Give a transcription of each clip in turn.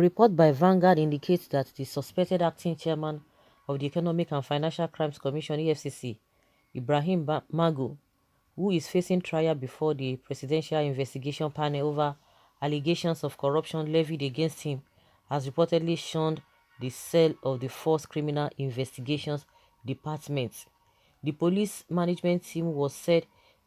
report by Vanguard indicates that the suspected acting chairman of the Economic and Financial Crimes Commission (EFCC), Ibrahim Magu, who is facing trial before the Presidential Investigation Panel over allegations of corruption levied against him, has reportedly shunned the cell of the Force Criminal Investigations Department. The police management team was said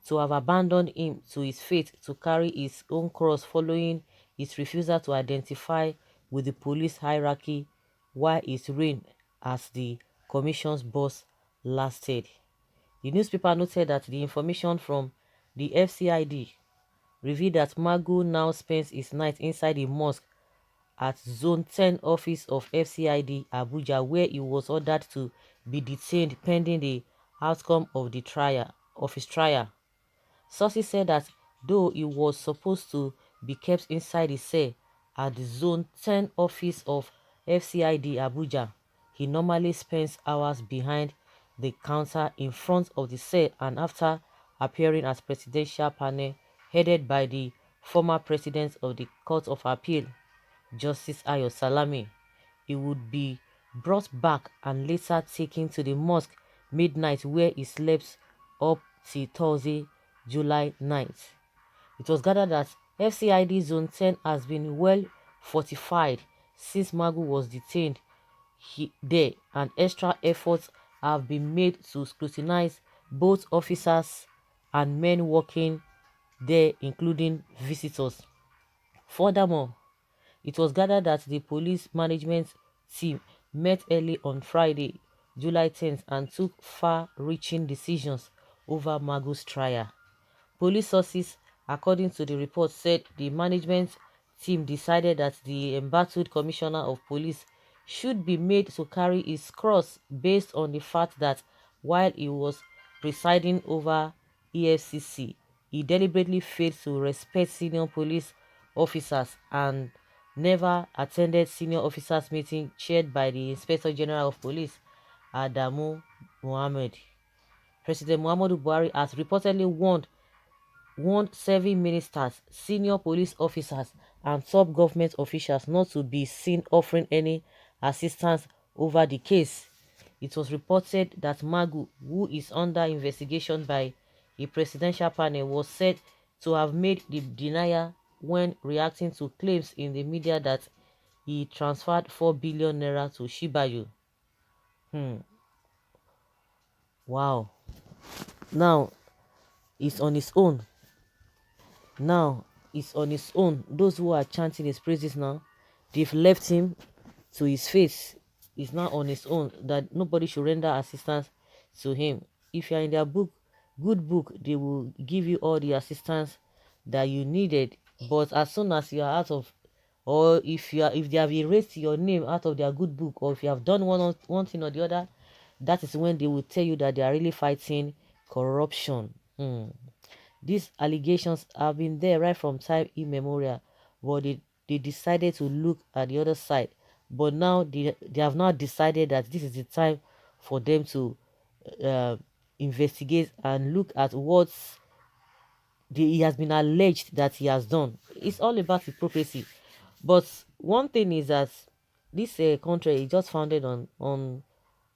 to have abandoned him to his fate to carry his own cross following his refusal to identify with the police hierarchy while his reign as the commission's boss lasted. The newspaper noted that the information from the FCID revealed that Magu now spends his night inside a mosque at Zone 10 office of FCID Abuja, where he was ordered to be detained pending the outcome of his trial. Sources said that though he was supposed to be kept inside his cell at the Zone 10 office of FCID Abuja, he normally spends hours behind the counter in front of the cell, and after appearing at presidential panel headed by the former president of the Court of Appeal, Justice Ayo Salami, he would be brought back and later taken to the mosque midnight, where he slept up till Thursday, July 9th. It was gathered that FCID Zone 10 has been well fortified since Magu was detained there, and extra efforts have been made to scrutinize both officers and men working there, including visitors. Furthermore, it was gathered that the police management team met early on Friday, July 10th, and took far-reaching decisions over Magu's trial. Police sources, according to the report, said the management team decided that the embattled commissioner of police should be made to carry his cross based on the fact that while he was presiding over EFCC, he deliberately failed to respect senior police officers and never attended senior officers meeting chaired by the Inspector General of Police, Adamu Mohammed. President Muhammadu Buhari has reportedly warned serving ministers, senior police officers, and top government officials not to be seen offering any assistance over the case. It was reported that Magu, who is under investigation by a presidential panel, was said to have made the denial when reacting to claims in the media that he transferred 4 billion naira to Shibayu. Wow. Now, he's on his own. Those who are chanting his praises now, they've left him to his face. He's now on his own, that nobody should render assistance to him. If you're in their good book, they will give you all the assistance that you needed. But as soon as you are out of, or if they have erased your name out of their good book, or if you have done one thing or the other, that is when they will tell you that they are really fighting corruption. These allegations have been there right from time immemorial, but they decided to look at the other side. But now they have now decided that this is the time for them to uh, investigate and look at what he has been alleged that he has done. It's all about hypocrisy. But one thing is that this country is just founded on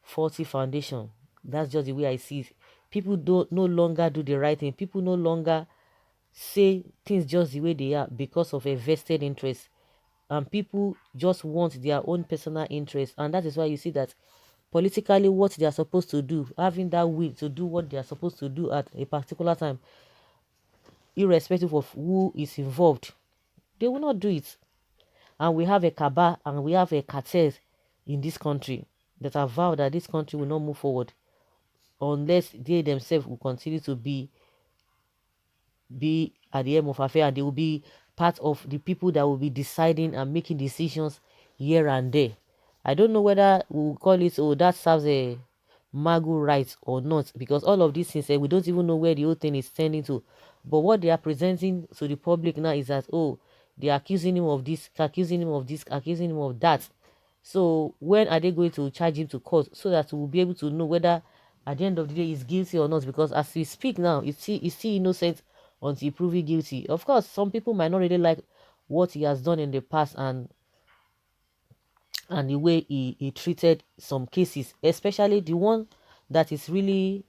faulty foundation. That's just the way I see it. People don't no longer do the right thing. People no longer say things just the way they are because of a vested interest, and people just want their own personal interest, and that is why you see that politically what they are supposed to do, having that will to do what they are supposed to do at a particular time, irrespective of who is involved, they will not do it. And we have a cabal and we have a cartel in this country that have vowed that this country will not move forward unless they themselves will continue to be at the end of affair, and they will be part of the people that will be deciding and making decisions here and there. I don't know whether we'll call it, oh, that serves a Magu right or not, because all of these things, we don't even know where the whole thing is tending to. But what they are presenting to the public now is that, oh, they are accusing him of this, accusing him of this, accusing him of that. So when are they going to charge him to court so that we'll be able to know whether at the end of the day he's guilty or not? Because as we speak now, he's still innocent until proven guilty. Of course, some people might not really like what he has done in the past, and and the way he treated some cases, especially the one that is really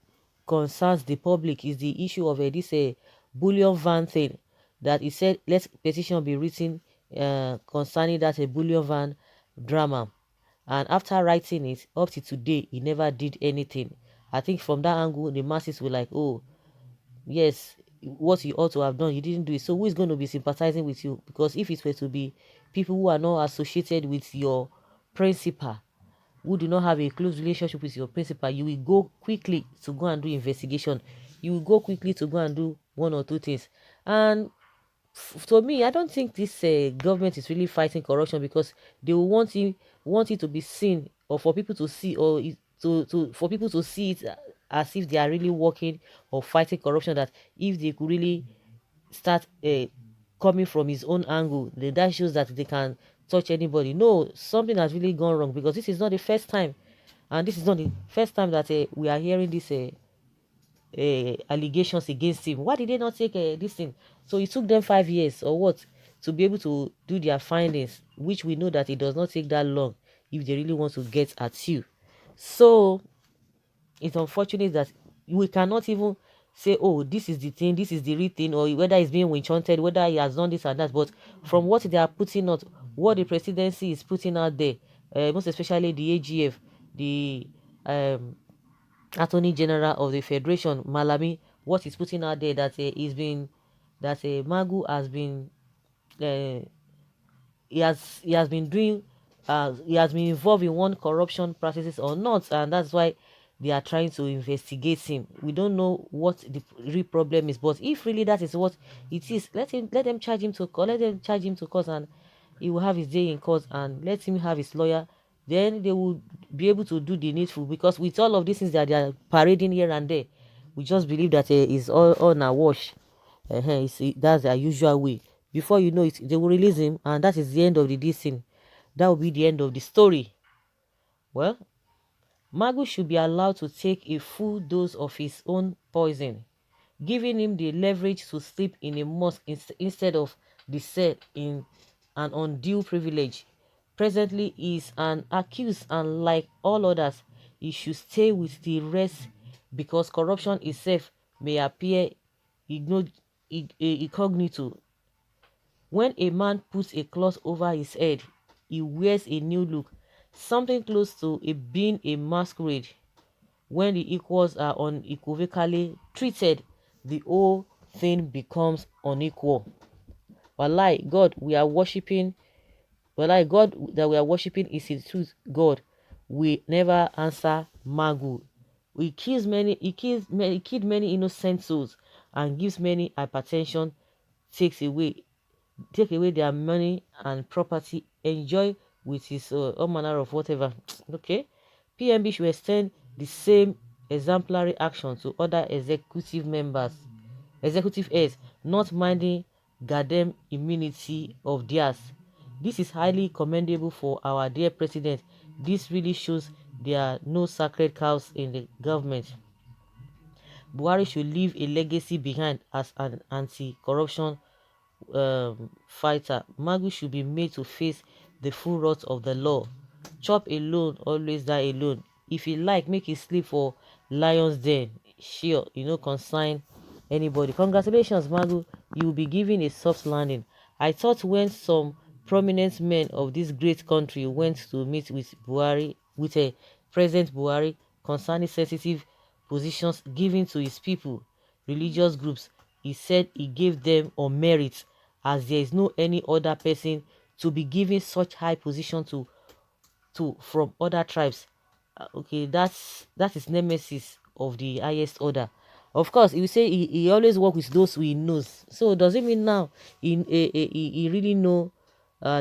concerns the public, is the issue of this bullion van thing, that he said let petition be written concerning that a bullion van drama. And after writing it, up to today, he never did anything. I think from that angle, the masses were like, oh, yes, what you ought to have done, you didn't do it. So who is going to be sympathizing with you? Because if it were to be people who are not associated with your principal, who do not have a close relationship with your principal, you will go quickly to go and do investigation. You will go quickly to go and do one or two things. And to me, I don't think this government is really fighting corruption, because they will want it to be seen, or for people to see, or for people to see it as if they are really working or fighting corruption. That if they could really start coming from his own angle, then that shows that they can touch anybody. No, something has really gone wrong, because this is not the first time, and this is not the first time that we are hearing this allegations against him. Why did they not take this thing? So it took them 5 years or what to be able to do their findings, which we know that it does not take that long if they really want to get at you. So it's unfortunate that we cannot even say, oh, this is the thing, this is the real thing, or whether it's being enchanted, whether he has done this and that. But from what they are putting out, what the presidency is putting out there, most especially the AGF, the um, Attorney General of the Federation, Malami, what he's putting out there, that he's been, that Magu has been, uh, he has been doing, he has been involved in one corruption practices or not, and that's why they are trying to investigate him. We don't know what the real problem is, but if really that is what it is, let them charge him to court, let them charge him to court, and he will have his day in court, and let him have his lawyer. Then they will be able to do the needful, because with all of these things that they are parading here and there, we just believe that it's all on a wash. That's their usual way. Before you know it, they will release him, and that is the end of the this thing. That will be the end of the story. Well, Magu should be allowed to take a full dose of his own poison, giving him the leverage to sleep in a mosque instead of the cell in an undue privilege. Presently, he is an accused, and like all others, he should stay with the rest, because corruption itself may appear incognito. When a man puts a cloth over his head, he wears a new look, something close to being a masquerade. When the equals are unequivocally treated, the whole thing becomes unequal. Wallahi, God we are worshipping, wallahi, God that we are worshipping is the truth God. We never answer Magu. He killed many innocent souls, and gives many hypertension, takes away take away their money and property, enjoy with his all manner of whatever. Okay, PMB should extend the same exemplary action to other executive heirs, not minding goddamn immunity of theirs. This is highly commendable for our dear president. This really shows there are no sacred cows in the government. Buhari should leave a legacy behind as an anti-corruption fighter. Magu should be made to face the full wrath of the law. Chop alone, always die alone. If you like, make it sleep for lion's den. Sure, consign anybody. Congratulations, Magu. You will be given a soft landing. I thought when some prominent men of this great country went to meet with Buhari, with a President Buhari, concerning sensitive positions given to his people, religious groups, he said he gave them on merit, as there is no any other person to be given such high position to from other tribes. Okay, that is nemesis of the highest order. Of course, he will say he always work with those who he knows. So does it mean now he really know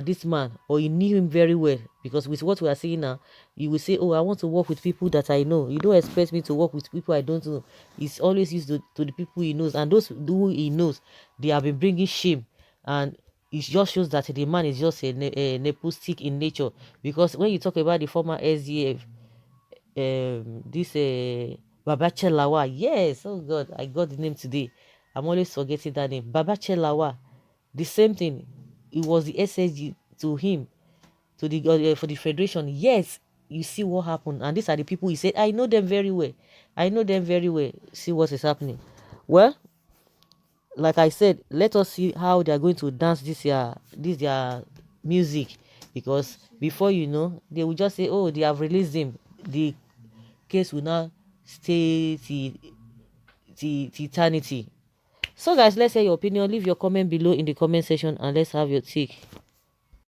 this man, or he knew him very well? Because with what we are seeing now, you will say, oh, I want to work with people that I know. You don't expect me to work with people I don't know. He's always used to the people he knows, and those who he knows, they have been bringing shame, and it just shows that the man is just a nepotistic in nature. Because when you talk about the former SDF, this Babache Lawa, yes, oh God, I got the name today. I'm always forgetting that name. Babache Lawa, the same thing. It was the SSG to him, to the for the federation. Yes, you see what happened, and these are the people he said, I know them very well. I know them very well. See what is happening. Well, like I said, let us see how they are going to dance this their music, because before you know, they will just say, oh, they have released him. The case will now stay till eternity. So guys, let's hear your opinion. Leave your comment below in the comment section and let's have your take.